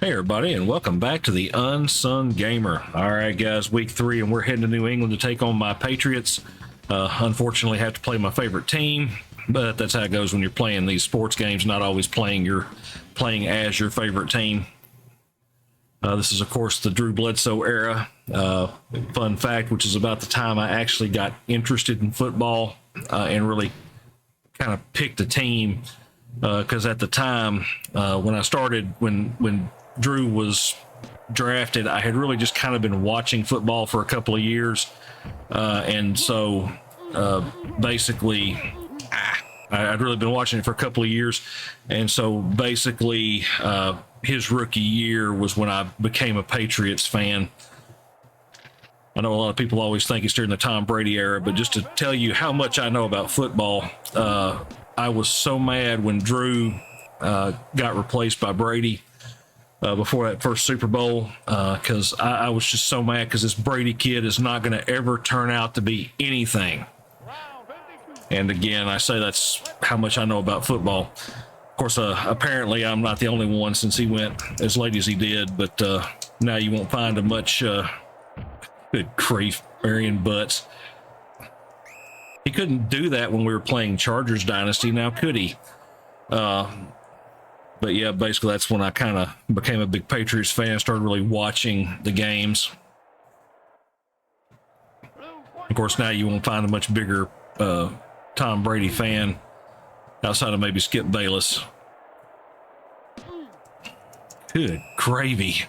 Hey everybody, and welcome back to the Unsung Gamer. All right, guys, week 3, and we're heading to New England to take on my Patriots. Unfortunately, have to play my favorite team, but that's how it goes when you're playing these sports games. Not always playing as your favorite team. This is, of course, the Drew Bledsoe era. Fun fact, which is about the time I actually got interested in football and really kind of picked a team. Because at the time when I started, when Drew was drafted, I had really just kind of been watching football for a couple of years. And so basically, I'd really been watching it for a couple of years. And so basically, his rookie year was when I became a Patriots fan. I know a lot of people always think it's during the Tom Brady era, but just to tell you how much I know about football, I was so mad when Drew got replaced by Brady before that first Super Bowl, because I was just so mad because this Brady kid is not going to ever turn out to be anything. And again, I say that's how much I know about football. Of course, apparently I'm not the only one since he went as late as he did, but now you won't find a much good grief, Marion Butts. He couldn't do that when we were playing Chargers Dynasty, now could he? But yeah, basically that's when I kind of became a big Patriots fan, started really watching the games. Of course, now you won't find a much bigger Tom Brady fan outside of maybe Skip Bayless. Good gravy.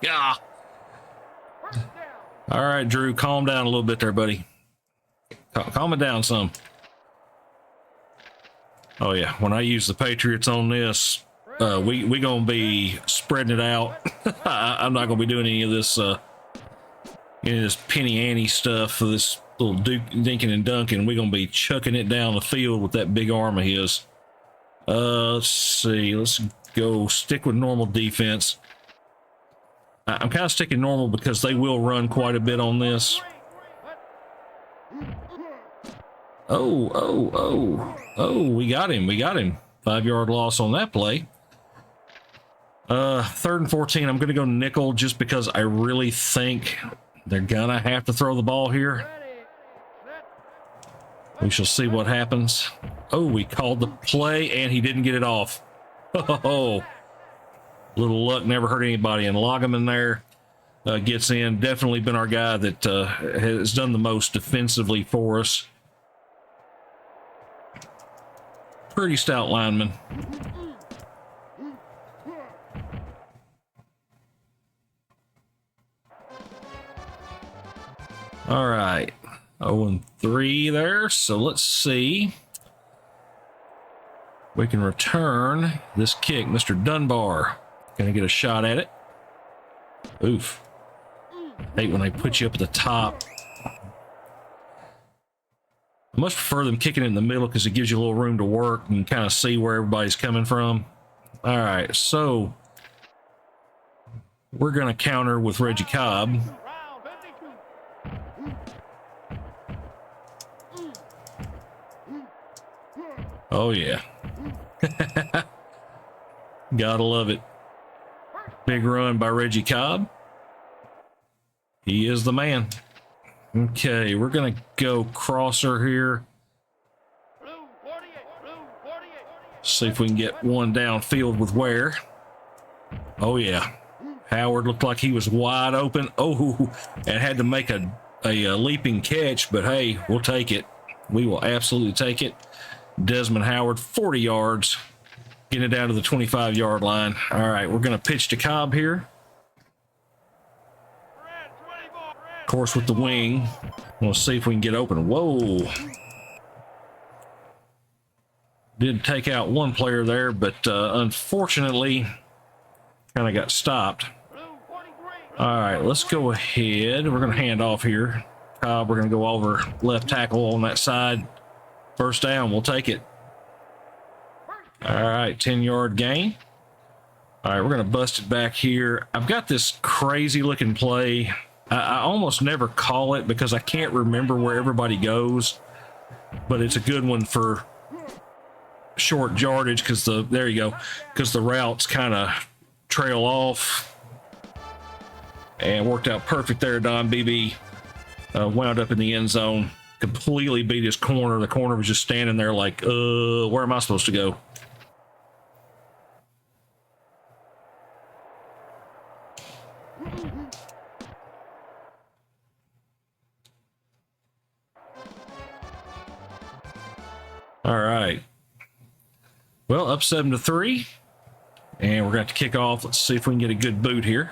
Yeah. All right, Drew, calm down a little bit there, buddy. Calm it down some. Oh yeah, when I use the Patriots on this, we gonna be spreading it out. I'm not gonna be doing any of this penny ante stuff for this little dinking and dunking. We're gonna be chucking it down the field with that big arm of his. Let's see. Let's go stick with normal defense. I'm kind of sticking normal because they will run quite a bit on this. Oh, we got him. 5-yard loss on that play. 3rd and 14, I'm going to go nickel just because I really think they're going to have to throw the ball here. We shall see what happens. Oh, we called the play, and he didn't get it off. Oh, little luck never hurt anybody, and Loggeman there gets in. Definitely been our guy that has done the most defensively for us. Pretty stout lineman. All right, 0-3 there. So let's see. We can return this kick. Mr. Dunbar gonna get a shot at it. Oof. I hate when they put you up at the top. I much prefer them kicking it in the middle because it gives you a little room to work and kind of see where everybody's coming from. All right, so we're going to counter with Reggie Cobb. Oh, yeah. Gotta love it. Big run by Reggie Cobb. He is the man. Okay, we're going to go crosser here. See if we can get one downfield with Ware. Oh, yeah. Howard looked like he was wide open. Oh, and had to make a leaping catch, but hey, we'll take it. We will absolutely take it. Desmond Howard, 40 yards. Getting it down to the 25-yard line. All right, we're going to pitch to Cobb here. Of course, with the wing, we'll see if we can get open. Whoa. Did take out one player there, but unfortunately, kind of got stopped. All right, let's go ahead. We're going to hand off here. We're going to go over left tackle on that side. First down, we'll take it. All right, 10-yard gain. All right, we're going to bust it back here. I've got this crazy looking play. I almost never call it because I can't remember where everybody goes, but it's a good one for short yardage because the route's kind of trail off. And worked out perfect there. Don BB wound up in the end zone. Completely beat his corner. The corner was just standing there like, where am I supposed to go? All right. Well, up 7-3. And we're going to kick off. Let's see if we can get a good boot here.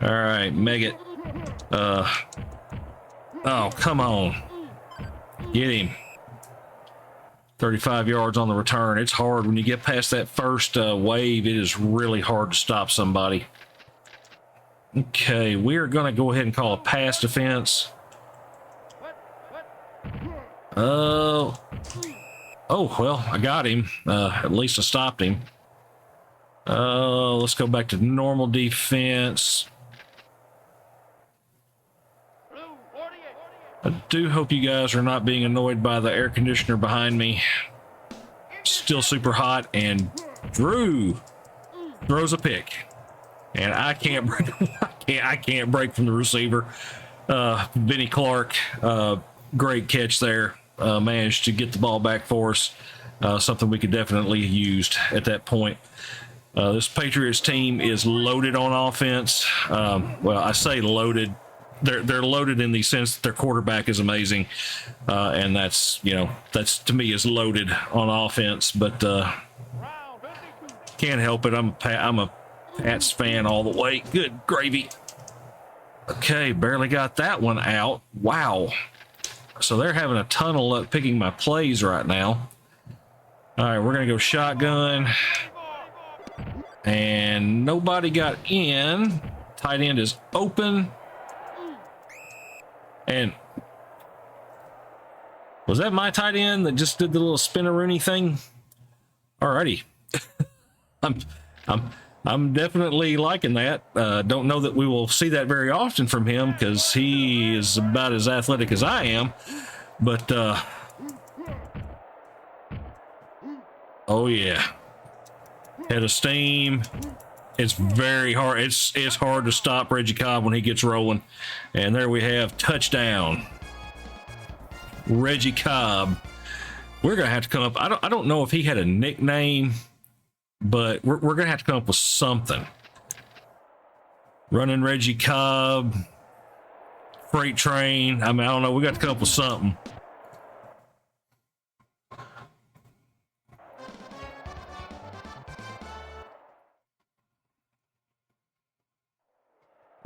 All right, Meggett. Oh, come on. Get him. 35 yards on the return. It's hard when you get past that first wave. It is really hard to stop somebody. Okay, we are going to go ahead and call a pass defense. Oh, well, I got him. At least I stopped him. Let's go back to normal defense. I do hope you guys are not being annoyed by the air conditioner behind me. Still super hot, and Drew throws a pick, and I can't break. I can't break from the receiver. Benny Clark, great catch there. Managed to get the ball back for us. Something we could definitely have used at that point. This Patriots team is loaded on offense. Well, I say loaded. They're loaded in the sense that their quarterback is amazing, and that's to me is loaded on offense. But can't help it. I'm a Pats fan all the way. Good gravy. Okay, barely got that one out. Wow. So they're having a ton of luck picking my plays right now. All right, we're gonna go shotgun, and nobody got in. Tight end is open. And was that my tight end that just did the little spin-a-rooney thing? Alrighty. I'm definitely liking that. Don't know that we will see that very often from him because he is about as athletic as I am. But oh yeah, head of steam. It's very hard. It's hard to stop Reggie Cobb when he gets rolling. And there we have touchdown. Reggie Cobb. We're gonna have to come up. I don't know if he had a nickname, but we're gonna have to come up with something. Running Reggie Cobb, freight train. I mean, I don't know. We got to come up with something.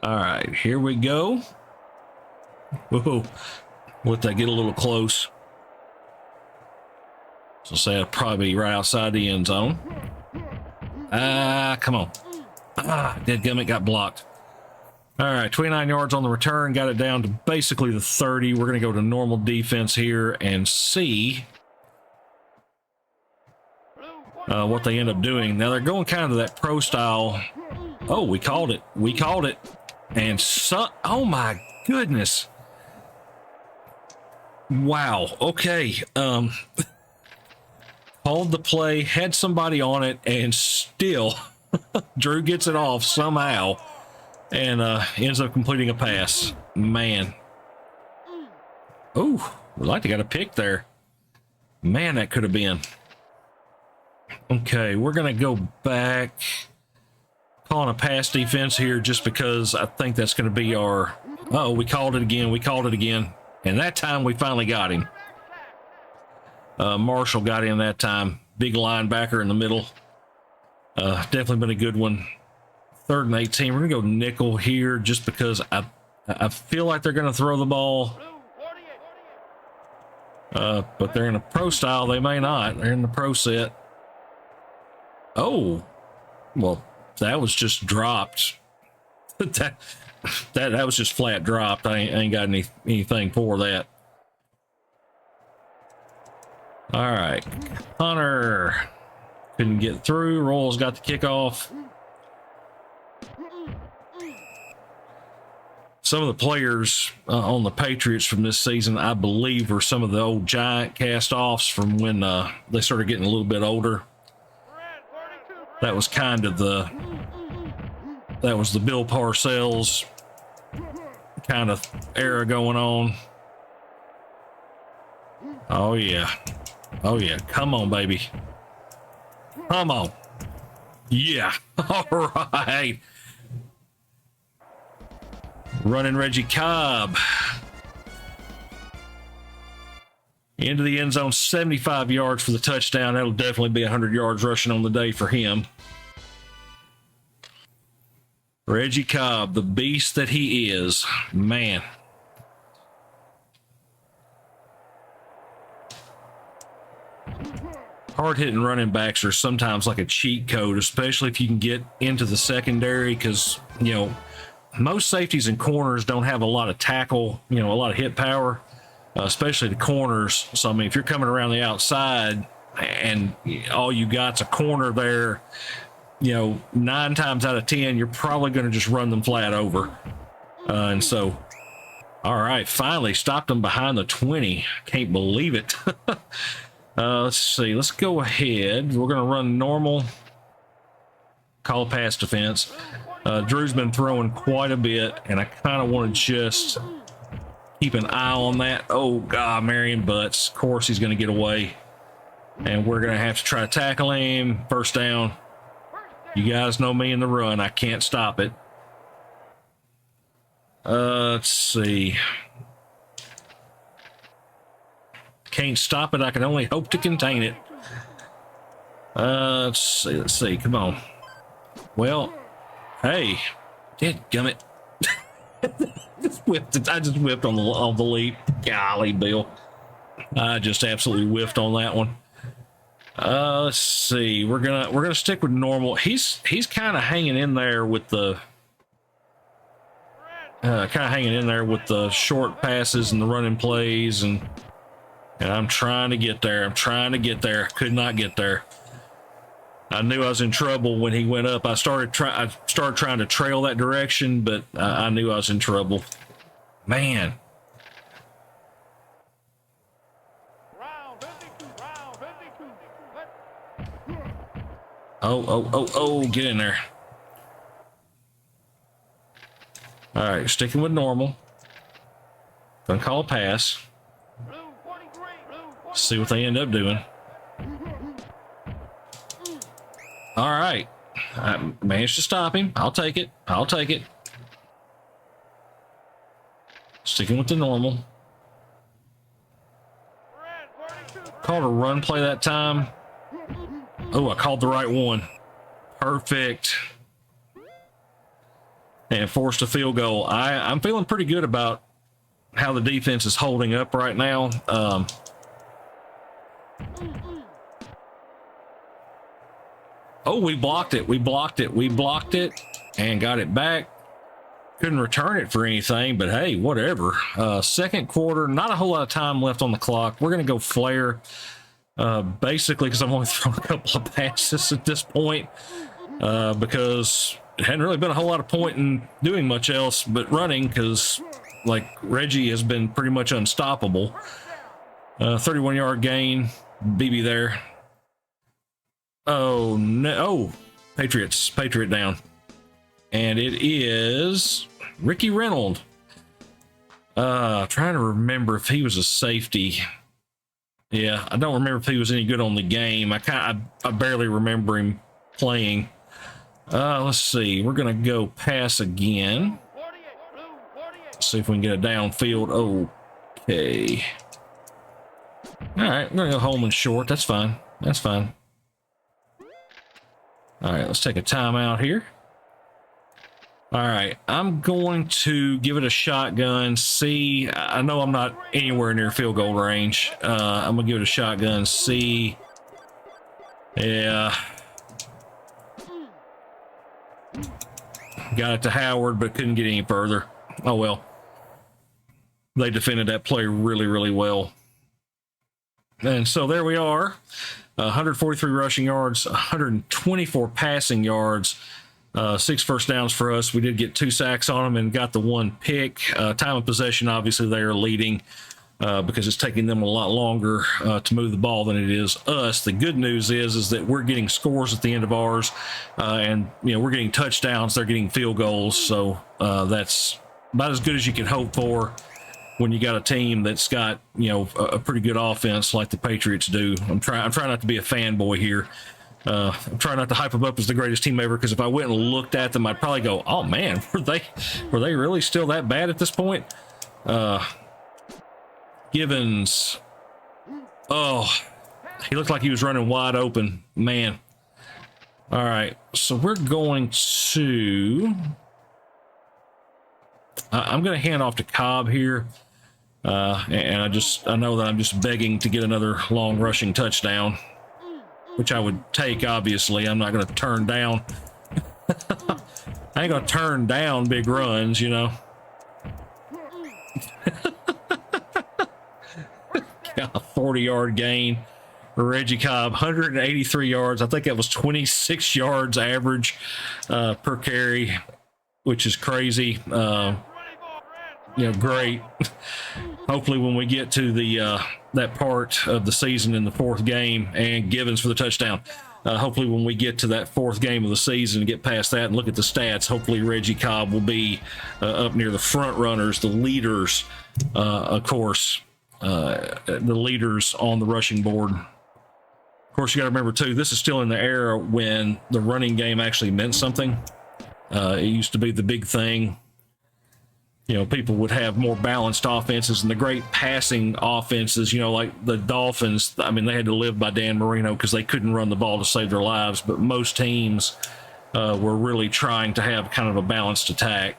All right, here we go. Whoa, let that get a little close. So say I'll probably be right outside the end zone. Come on. Deadgummit got blocked. All right, 29 yards on the return. Got it down to basically the 30. We're going to go to normal defense here and see what they end up doing. Now they're going kind of that pro style. Oh, we called it. We called it. And oh my goodness. Wow. Okay. Called the play, had somebody on it, and still Drew gets it off somehow and ends up completing a pass. Man. Oh, we'd like to get a pick there. Man, that could have been. Okay, we're going to go back. Calling a pass defense here just because I think that's going to be our... Oh, we called it again. We called it again. And that time we finally got him. Marshall got in that time. Big linebacker in the middle. Definitely been a good one. 3rd and 18. We're going to go nickel here just because I feel like they're going to throw the ball. But they're in a pro style. They may not. They're in the pro set. Oh. Well, that was just dropped. that was just flat dropped. I ain't got anything for that. All right, Hunter couldn't get through. Royals got the kickoff. some of the players on the Patriots from this season, I believe, are some of the old Giant cast-offs from when they started getting a little bit older. That was kind of the Bill Parcells kind of era going on. Oh yeah. Oh yeah. Come on, baby. Come on. Yeah. All right. Running Reggie Cobb into the end zone, 75 yards for the touchdown. That'll definitely be 100 yards rushing on the day for him. Reggie Cobb, the beast that he is, man. Hard-hitting running backs are sometimes like a cheat code, especially if you can get into the secondary, because, you know, most safeties and corners don't have a lot of tackle, you know, a lot of hit power, especially the corners. So, I mean, if you're coming around the outside and all you got's a corner there, you know, 9 times out of 10, you're probably going to just run them flat over. And so, all right, finally stopped them behind the 20. Can't believe it. Let's see. Let's go ahead. We're going to run normal, call a pass defense. Drew's been throwing quite a bit, and I kind of want to just keep an eye on that. Oh, God, Marion Butts. Of course, he's going to get away, and we're going to have to try to tackle him. First down. You guys know me in the run. I can't stop it. Let's see. Can't stop it. I can only hope to contain it. Let's see. Let's see. Come on. Well, hey, dadgummit. Just whipped it. I just whipped on the leap. Golly, Bill. I just absolutely whiffed on that one. Let's see. We're gonna stick with normal. He's kind of hanging in there with the short passes and the running plays, and I'm trying to get there. Could not get there. I knew I was in trouble when he went up. I started trying to trail that direction, but I knew I was in trouble. Man. Oh, get in there. All right, sticking with normal. Gonna call a pass. See what they end up doing. All right. I managed to stop him. I'll take it. Sticking with the normal. Called a run play that time. Oh, I called the right one. Perfect. And forced a field goal. I'm feeling pretty good about how the defense is holding up right now. Oh, we blocked it and got it back. Couldn't return it for anything, but hey, whatever. Second quarter, not a whole lot of time left on the clock. We're going to go flare, basically because I'm only throwing a couple of passes at this point, because it hadn't really been a whole lot of point in doing much else but running, because like Reggie has been pretty much unstoppable. 31-yard gain, BB there. Oh no! Oh, Patriot down, and it is Ricky Reynolds. Trying to remember if he was a safety. Yeah, I don't remember if he was any good on the game. I barely remember him playing. Let's see. We're gonna go pass again. Let's see if we can get a downfield. Okay. All right, we're gonna go home and short. That's fine. All right, let's take a timeout here. All right, I'm going to give it a shotgun. See, I know I'm not anywhere near field goal range. I'm gonna give it a shotgun. See, yeah, got it to Howard, but couldn't get any further. Oh well, they defended that play really, really well. And so there we are. 143 rushing yards, 124 passing yards. 6 first downs for us. We did get 2 sacks on them and got the 1 pick. Time of possession, obviously, they are leading because it's taking them a lot longer to move the ball than it is us. The good news is that we're getting scores at the end of ours, and we're getting touchdowns. They're getting field goals, so that's about as good as you can hope for when you got a team that's got a pretty good offense like the Patriots do. I'm trying not to be a fanboy here. I'm trying not to hype them up as the greatest team ever, because if I went and looked at them, I'd probably go, "Oh man, were they really still that bad at this point?" Givens, oh, he looked like he was running wide open, man. All right, so we're going to. I'm going to hand off to Cobb here, and I know that I'm just begging to get another long rushing touchdown, which I would take. Obviously, I'm not going to turn down. I ain't going to turn down big runs, A 40-yard gain. Reggie Cobb, 183 yards. I think that was 26 yards average per carry, which is crazy. Great. Hopefully when we get to the that part of the season in the 4th game, and Givens for the touchdown, hopefully when we get to that 4th game of the season and get past that and look at the stats, hopefully Reggie Cobb will be up near the front runners, the leaders, of course, the leaders on the rushing board. Of course, you got to remember too, this is still in the era when the running game actually meant something. It used to be the big thing. People would have more balanced offenses, and the great passing offenses, like the Dolphins. I mean, they had to live by Dan Marino because they couldn't run the ball to save their lives. But most teams were really trying to have kind of a balanced attack,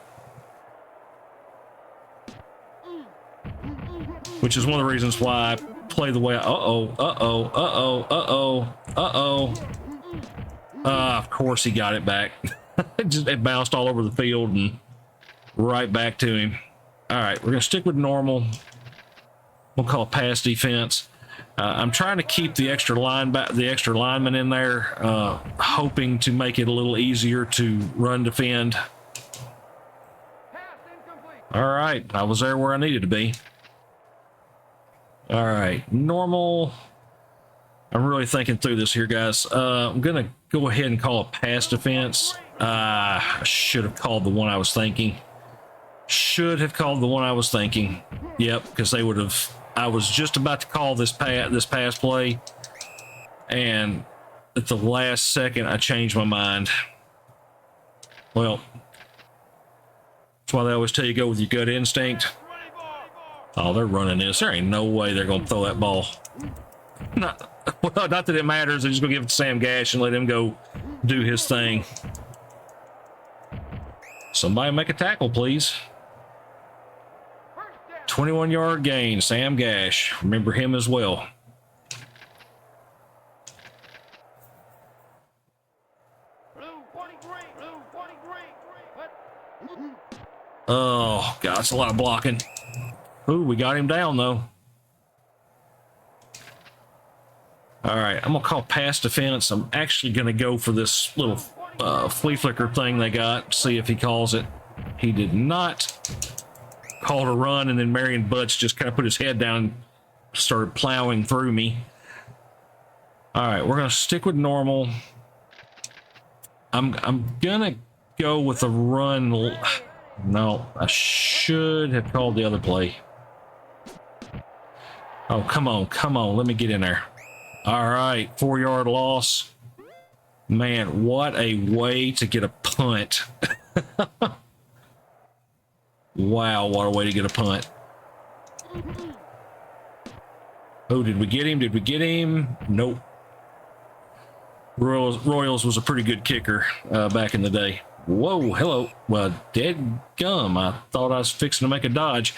which is one of the reasons why I play the way. Of course, he got it back. It bounced all over the field and right back to him. All right, we're going to stick with normal. We'll call it pass defense. I'm trying to keep the extra lineman in there, hoping to make it a little easier to run defend. All right, I was there where I needed to be. All right, normal. I'm really thinking through this here, guys. I'm going to go ahead and call a pass defense. I should have called the one I was thinking. Yep, because they would have. I was just about to call this pass play, and at the last second, I changed my mind. Well, that's why they always tell you go with your gut instinct. Oh, they're running this. There ain't no way they're going to throw that ball. Not that it matters. They're just going to give it to Sam Gash and let him go do his thing. Somebody make a tackle, please. 21-yard gain, Sam Gash. Remember him as well. Oh, God, that's a lot of blocking. Ooh, we got him down, though. All right, I'm going to call pass defense. I'm actually going to go for this little flea flicker thing they got, see if he calls it. He did not. Called a run, and then Marion Butts just kind of put his head down and started plowing through me. All right, we're going to stick with normal. I'm going to go with a run. No, I should have called the other play. Oh, come on. Let me get in there. All right, 4-yard loss. Man, what a way to get a punt. Wow, what a way to get a punt. Oh, did we get him? Nope. Royals was a pretty good kicker back in the day. Whoa, hello. Well, dead gum. I thought I was fixing to make a dodge,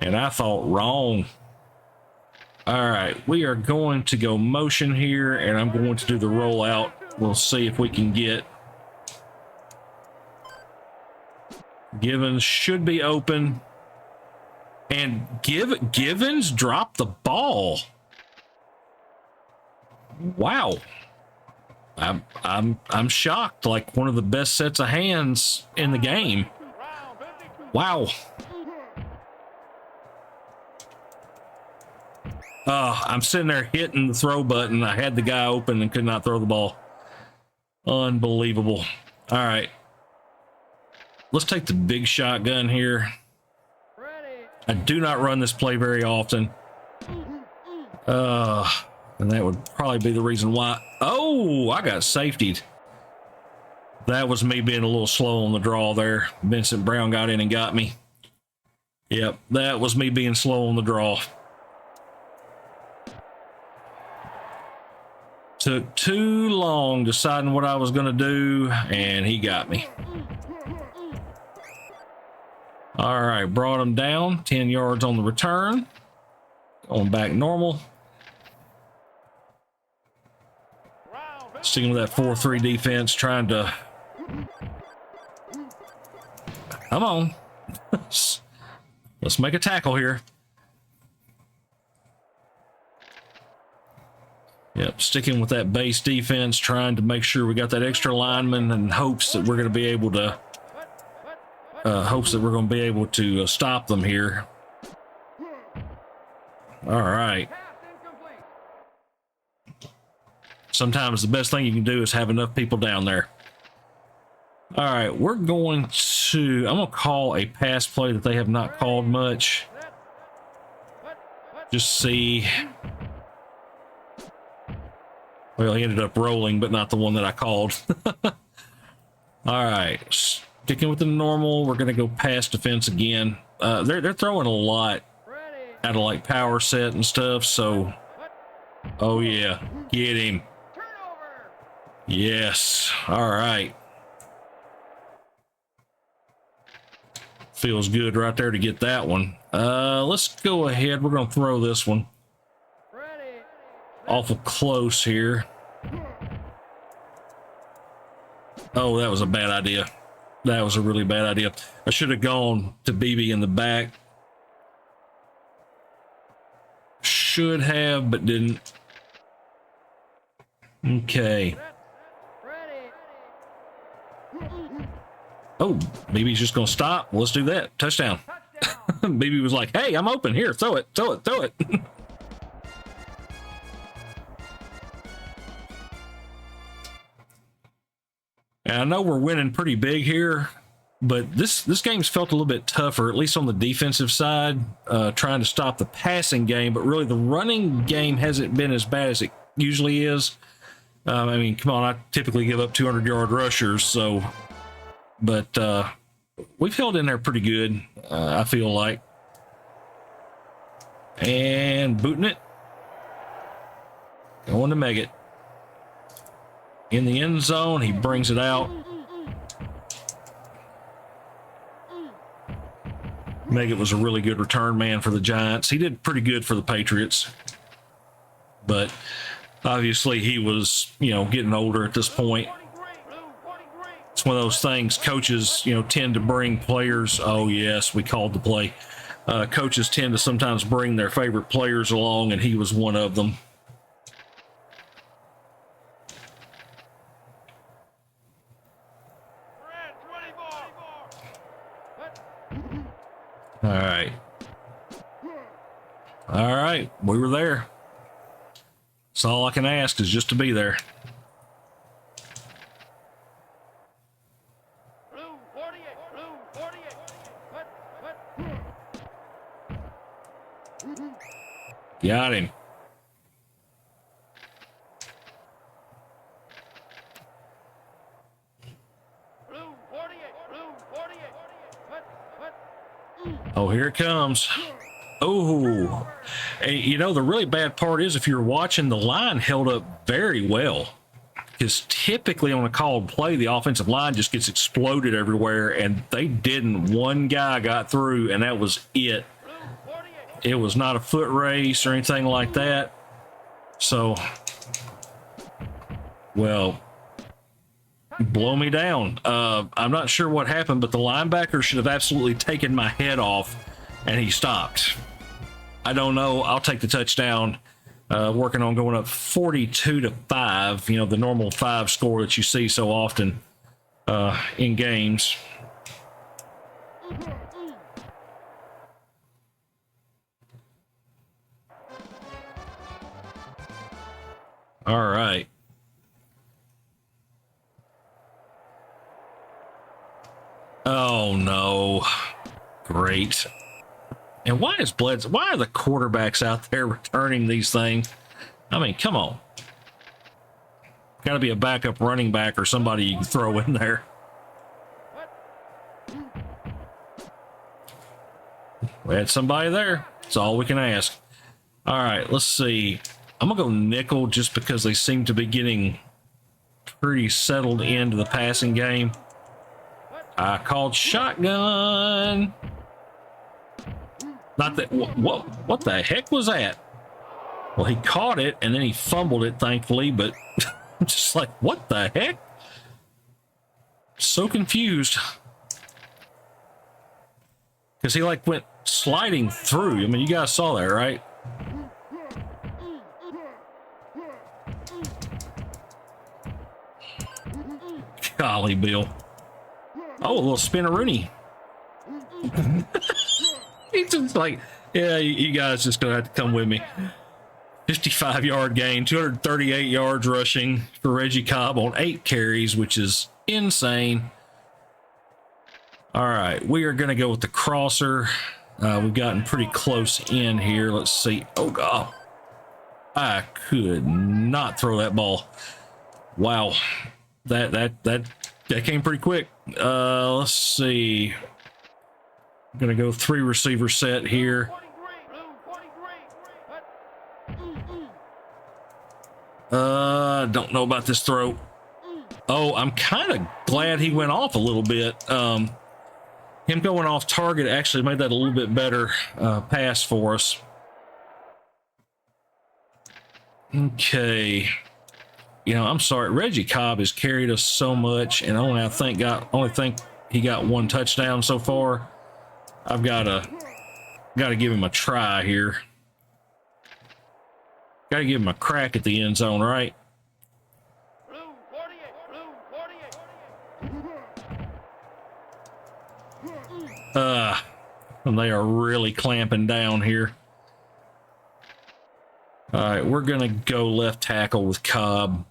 and I thought wrong. All right, we are going to go motion here, and I'm going to do the rollout. We'll see if we can get. Givens should be open, and Givens dropped the ball. Wow. I'm shocked. Like one of the best sets of hands in the game. Wow. I'm sitting there hitting the throw button. I had the guy open and could not throw the ball. Unbelievable. All right. Let's take the big shotgun here. I do not run this play very often. And that would probably be the reason why. Oh, I got safetied. That was me being a little slow on the draw there. Vincent Brown got in and got me. Yep, that was me being slow on the draw. Took too long deciding what I was going to do, and he got me. All right, brought him down. 10 yards on the return. Going back normal. Sticking with that 4-3 defense, trying to... Come on. Let's make a tackle here. Yep, sticking with that base defense, trying to make sure we got that extra lineman in hopes that we're going to be able to... stop them here. All right. Sometimes the best thing you can do is have enough people down there. All right, I'm going to call a pass play that they have not called much. Just see. Well, he ended up rolling, but not the one that I called. All right, sticking with the normal. We're going to go pass defense again. They're throwing a lot out of like power set and stuff. So, oh yeah, get him. Yes. All right. Feels good right there to get that one. Let's go ahead. We're going to throw this one. Awful close here. Oh, that was a bad idea. That was a really bad idea. I should have gone to BB in the back. Should have, but didn't. Okay. Oh, BB's just going to stop. Let's do that. Touchdown. BB was like, hey, I'm open. Here, throw it, throw it, throw it. And I know we're winning pretty big here, but this game's felt a little bit tougher, at least on the defensive side, trying to stop the passing game, but really the running game hasn't been as bad as it usually is. I mean, come on, I typically give up 200-yard rushers, so... But we've held in there pretty good, I feel like. And booting it. Going to Meggett. In the end zone, he brings it out. Meggett was a really good return man for the Giants. He did pretty good for the Patriots. But obviously he was, getting older at this point. It's one of those things coaches, tend to bring players. Oh, yes, we called the play. Coaches tend to sometimes bring their favorite players along, and he was one of them. All right. All right, we were there. That's all I can ask is just to be there. Got him. Oh, here it comes. Oh, hey, the really bad part is if you're watching, the line held up very well. Because typically on a called play, the offensive line just gets exploded everywhere, and they didn't. One guy got through, and that was it. It was not a foot race or anything like that. So, well, blow me down. I'm not sure what happened, but the linebacker should have absolutely taken my head off, and he stopped. I don't know. I'll take the touchdown. Working on going up 42-5, you know, the normal 5 score that you see so often in games. All right. Oh no. Great. And why are the quarterbacks out there returning these things? I mean, come on. Got to be a backup running back or somebody you can throw in there. We had somebody there. That's all we can ask. All right, let's see. I'm going to go nickel just because they seem to be getting pretty settled into the passing game. I called shotgun. Not that. What the heck was that? Well, he caught it and then he fumbled it, thankfully, but I'm just like, what the heck? So confused. Because he like went sliding through. I mean, you guys saw that, right? Golly, Bill. Oh, a little spinneroonie. He's just like, yeah, you guys just gonna have to come with me. 55-yard gain, 238 yards rushing for Reggie Cobb on 8 carries, which is insane. All right, we are gonna go with the crosser. We've gotten pretty close in here. Let's see. Oh God, I could not throw that ball. Wow, that came pretty quick. Let's see. I'm gonna go 3 receiver set here. Don't know about this throw. Oh, I'm kind of glad he went off a little bit. Him going off target actually made that a little bit better pass for us. Okay. You know, I'm sorry. Reggie Cobb has carried us so much, and only think he got 1 touchdown so far. I've got to give him a try here. Got to give him a crack at the end zone, right? And they are really clamping down here. All right, we're gonna go left tackle with Cobb.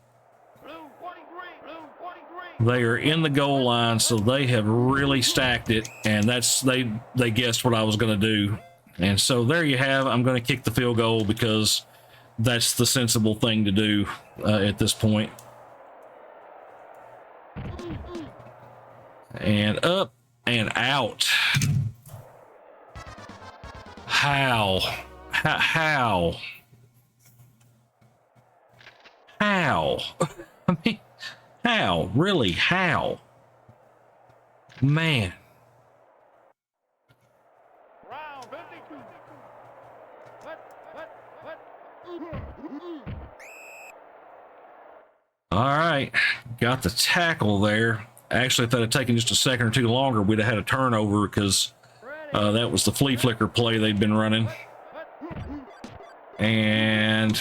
They are in the goal line, so they have really stacked it, and they guessed what I was going to do. And so there you have. I'm going to kick the field goal because that's the sensible thing to do at this point. And up and out. How? I mean, how? Really? How? Man. All right. Got the tackle there. Actually, if that had taken just a second or two longer, we'd have had a turnover because that was the flea flicker play they'd been running. And...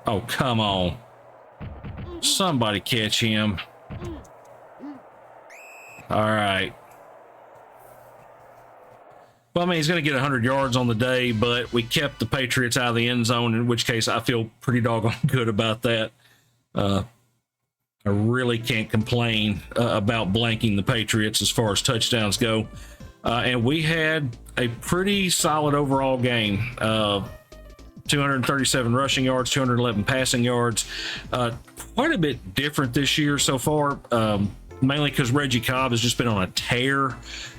oh, come on. Somebody catch him. All right. Well, I mean, he's going to get 100 yards on the day, but we kept the Patriots out of the end zone, in which case I feel pretty doggone good about that. I really can't complain about blanking the Patriots as far as touchdowns go. And we had a pretty solid overall game. 237 rushing yards, 211 passing yards. Quite a bit different this year so far, mainly because Reggie Cobb has just been on a tear.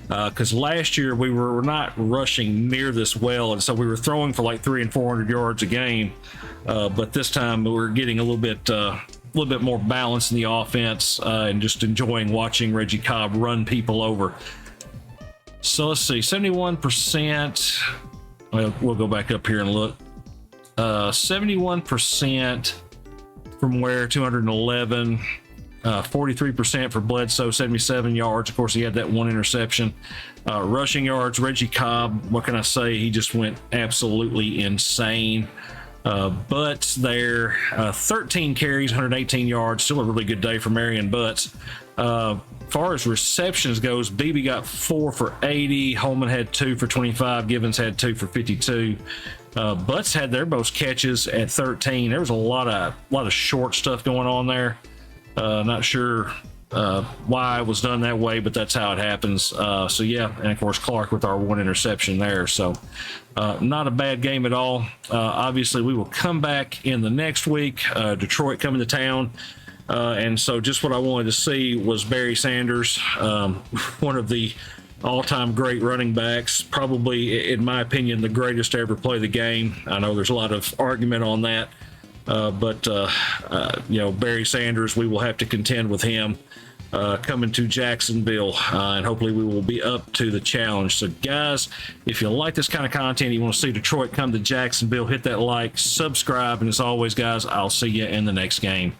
Because last year we were not rushing near this well, and so we were throwing for like 300 and 400 yards a game. But this time we're getting a little bit more balance in the offense, and just enjoying watching Reggie Cobb run people over. So let's see, 71%. Well, we'll go back up here and look. 71% from where 211, 43% for Bledsoe, 77 yards. Of course, he had that 1 interception. Rushing yards, Reggie Cobb, what can I say? He just went absolutely insane. Butts there, 13 carries, 118 yards. Still a really good day for Marion Butts. Far as receptions goes, BB got 4 for 80. Holman had 2 for 25. Givens had 2 for 52. Butts had their most catches at 13. There was a lot of short stuff going on there. Not sure why it was done that way, but that's how it happens. So yeah, and of course Clark with our 1 interception there. So not a bad game at all. Obviously, we will come back in the next week. Detroit coming to town. And so just what I wanted to see was Barry Sanders, one of the all-time great running backs, probably, in my opinion, the greatest to ever play the game. I know there's a lot of argument on that, but Barry Sanders, we will have to contend with him coming to Jacksonville, and hopefully we will be up to the challenge. So guys, if you like this kind of content, you want to see Detroit come to Jacksonville, hit that like, subscribe, and as always guys, I'll see you in the next game.